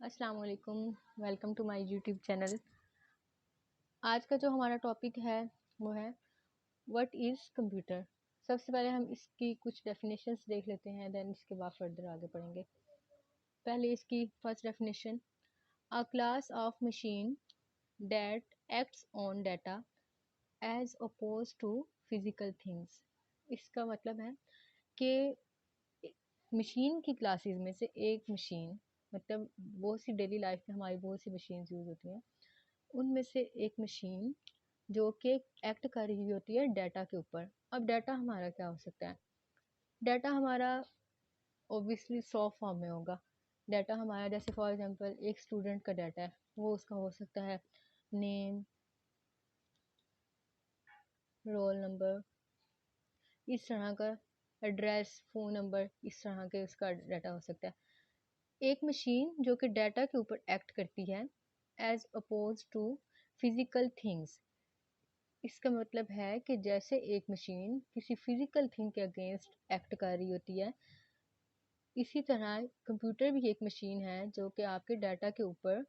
अस्सलाम वालेकुम। Welcome to my YouTube channel. आज का जो हमारा टॉपिक है वो है व्हाट इज़ कंप्यूटर। सबसे पहले हम इसकी कुछ डेफिनेशंस देख लेते हैं, देन इसके बाद फर्दर आगे बढ़ेंगे। पहले इसकी first definition, a class of machine that acts on data as opposed to physical things. इसका मतलब है कि मशीन की क्लासेस में से एक मशीन, मतलब बहुत सी डेली लाइफ में हमारी बहुत सी मशीन्स यूज़ होती हैं, उनमें से एक मशीन जो कि एक्ट कर रही होती है डाटा के ऊपर। अब डाटा हमारा क्या हो सकता है? डाटा हमारा ऑब्वियसली 100 फॉर्म में होगा। डाटा हमारा जैसे फॉर एग्जांपल एक स्टूडेंट का डाटा है, वो उसका हो सकता है नेम, रोल नंबर, इस तरह का एड्रेस, फ़ोन नंबर, इस तरह के उसका डाटा हो सकता है। एक मशीन जो कि डाटा के ऊपर एक्ट करती है as opposed to physical things. इसका मतलब है कि जैसे एक मशीन किसी फिजिकल थिंग के अगेंस्ट एक्ट कर रही होती है, इसी तरह कंप्यूटर भी एक मशीन है जो कि आपके डाटा के ऊपर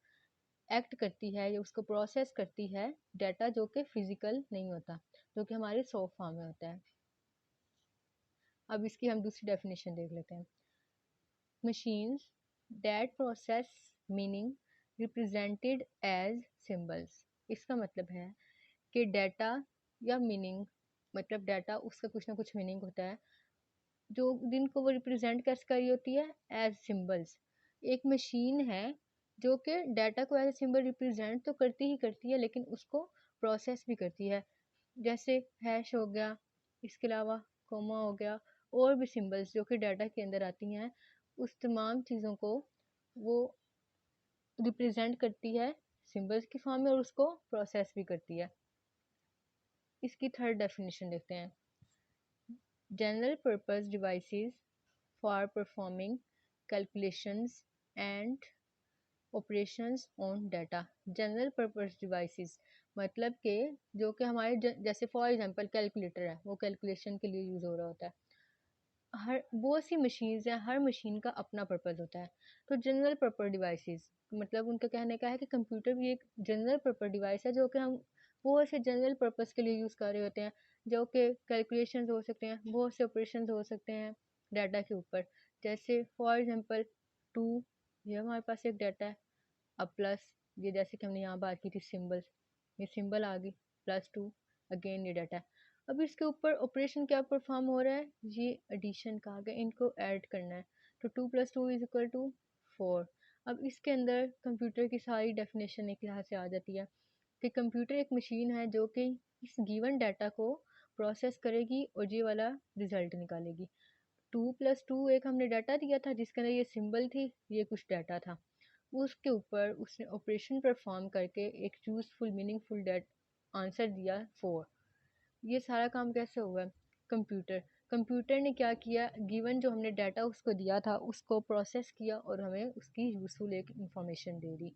एक्ट करती है या उसको प्रोसेस करती है, डाटा जो कि फिजिकल नहीं होता, जो कि हमारे सॉफ्ट फॉर्म में होता है। अब इसकी हम दूसरी डेफिनेशन देख लेते हैं। Machines that process meaning represented as symbols. इसका मतलब है कि डाटा या मीनिंग, मतलब डाटा उसका कुछ ना कुछ मीनिंग होता है जो जिनको वो रिप्रेजेंट कैसे करी होती है, एज सिंबल्स। एक मशीन है जो कि डाटा को एज सिंबल रिप्रेजेंट तो करती ही करती है, लेकिन उसको प्रोसेस भी करती है। जैसे हैश हो गया, इसके अलावा कोमा हो गया, और भी सिंबल्स जो कि डाटा के अंदर आती हैं, उस तमाम चीज़ों को वो रिप्रेजेंट करती है सिंबल्स की फॉर्म में और उसको प्रोसेस भी करती है। इसकी थर्ड डेफिनेशन देखते हैं। General purpose devices for performing calculations and operations on data. General purpose devices मतलब कि जो कि हमारे जैसे फॉर एग्जांपल कैलकुलेटर है, वो कैलकुलेशन के लिए यूज़ हो रहा होता है। हर बहुत सी मशीन्स हैं, हर मशीन का अपना पर्पस होता है। तो जनरल पर्पस डिवाइसेस मतलब उनका कहने का है कि कंप्यूटर भी एक जनरल पर्पस डिवाइस है जो कि हम बहुत से जनरल पर्पस के लिए यूज़ कर रहे होते हैं, जो कि कैलकुलेशंस हो सकते हैं, बहुत से ऑपरेशंस हो सकते हैं डाटा के ऊपर। जैसे फॉर एग्जांपल 2, ये हमारे पास एक डाटा है। अब प्लस, ये जैसे कि हमने यहाँ बात की थी सिंबल, ये सिंबल आ गई, +2, अगेन ये डाटा है। अब इसके ऊपर ऑपरेशन क्या परफॉर्म हो रहा है, ये एडिशन का आगे इनको ऐड करना है। तो 2 + 2 = 4। अब इसके अंदर कंप्यूटर की सारी डेफिनेशन एक यहाँ से आ जाती है कि कंप्यूटर एक मशीन है जो कि इस गिवन डाटा को प्रोसेस करेगी और ये वाला रिजल्ट निकालेगी। 2 + 2 एक हमने डाटा दिया था जिसके अंदर ये सिंबल थी, ये कुछ डाटा था, उसके ऊपर उसने ऑपरेशन परफॉर्म करके एक यूज़फुल मीनिंगफुल डेट आंसर दिया 4। ये सारा काम कैसे हुआ है? कंप्यूटर कंप्यूटर ने क्या किया, गिवन जो हमने डाटा उसको दिया था उसको प्रोसेस किया और हमें उसकी यूज़फुल एक इंफॉर्मेशन दे दी।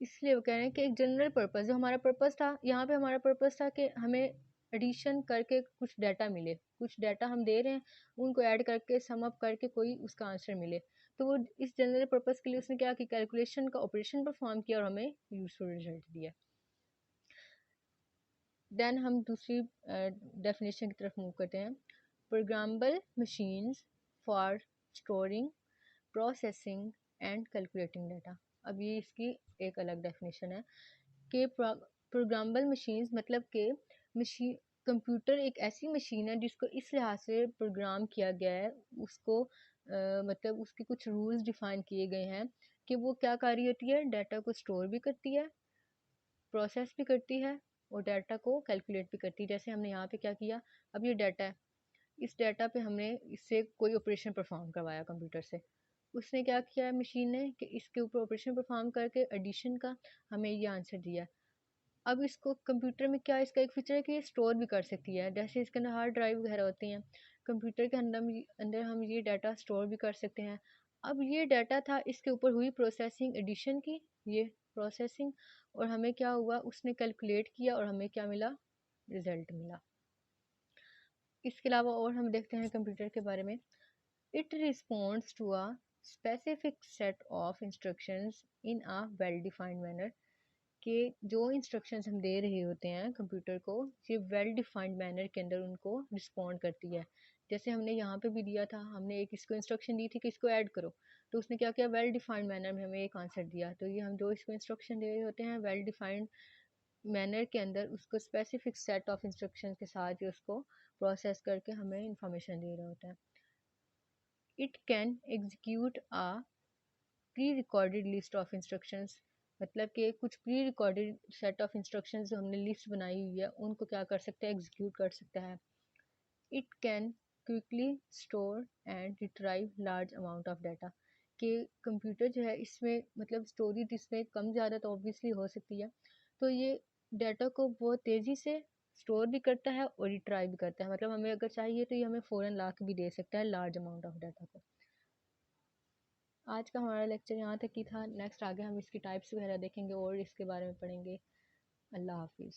इसलिए वो कह रहे हैं कि एक जनरल पर्पस, जो हमारा पर्पस था यहाँ पे, हमारा पर्पस था कि हमें एडिशन करके कुछ डाटा मिले, कुछ डाटा हम दे रहे हैं, उनको ऐड करके सम अप करके कोई उसका आंसर मिले। तो वो इस जनरल पर्पस के लिए उसने क्या कि कैलकुलेशन का ऑपरेशन परफॉर्म किया और हमें यूजफुल रिजल्ट दिया। देन हम दूसरी डेफिनेशन की तरफ मूव करते हैं। Programmable machines for storing, processing and calculating data. अब ये इसकी एक अलग डेफिनेशन है कि प्रोग्रामेबल मशीन्स मतलब कि मशीन, कंप्यूटर एक ऐसी मशीन है जिसको इस लिहाज से प्रोग्राम किया गया है, उसको मतलब उसके कुछ रूल्स डिफाइन किए गए हैं कि वो क्या कर रही होती है, डाटा को स्टोर भी करती है, प्रोसेस भी करती है और डाटा को कैलकुलेट भी करती है। जैसे हमने यहाँ पे क्या किया, अब ये डाटा है, इस डाटा पे हमने इससे कोई ऑपरेशन परफॉर्म करवाया कंप्यूटर से, उसने क्या किया है मशीन ने कि इसके ऊपर ऑपरेशन परफॉर्म करके एडिशन का हमें ये आंसर दिया। अब इसको कंप्यूटर में क्या, इसका एक फीचर है कि ये स्टोर भी कर सकती है, जैसे इसके अंदर हार्ड ड्राइव वगैरह होती हैं, कंप्यूटर के अंदर हम ये डाटा स्टोर भी कर सकते हैं। अब ये डाटा था, इसके ऊपर हुई प्रोसेसिंग एडिशन की, ये प्रोसेसिंग, और हमें क्या हुआ, उसने कैलकुलेट किया और हमें क्या मिला, रिजल्ट मिला। इसके अलावा और हम देखते हैं कंप्यूटर के बारे में। It responds to a specific set of instructions in a well defined manner, कि जो इंस्ट्रक्शंस हम दे रहे होते हैं कंप्यूटर को, ये वेल डिफाइंड मैनर के अंदर उनको रिस्पॉन्ड करती है। जैसे हमने यहाँ पे भी दिया था, हमने एक इसको इंस्ट्रक्शन दी थी कि इसको ऐड करो, तो उसने क्या किया, वेल डिफाइंड मैनर में हमें एक आंसर दिया। तो ये हम जो इसको इंस्ट्रक्शन दे रहे होते हैं वेल डिफाइंड मैनर के अंदर, उसको स्पेसिफिक सेट ऑफ इंस्ट्रक्शन के साथ ही उसको प्रोसेस करके हमें इंफॉर्मेशन दे रहा होता है। It can execute a pre recorded list of instructions, मतलब कि कुछ pre recorded set of instructions जो हमने लिस्ट बनाई हुई है उनको क्या कर सकता है, एग्जीक्यूट कर सकता है। It can quickly store and retrieve large amount of data, कि कंप्यूटर जो है इसमें मतलब स्टोरेज इसमें कम ज़्यादा तो ऑब्वियसली हो सकती है, तो ये डाटा को बहुत तेज़ी से स्टोर भी करता है और रिट्राइव भी करता है, मतलब हमें अगर चाहिए तो ये हमें फ़ौरन ला के भी दे सकता है लार्ज अमाउंट ऑफ डाटा को। आज का हमारा लेक्चर यहाँ तक ही था। नेक्स्ट आगे हम इसकी टाइप्स वगैरह देखेंगे और इसके बारे में पढ़ेंगे। अल्लाह हाफिज़।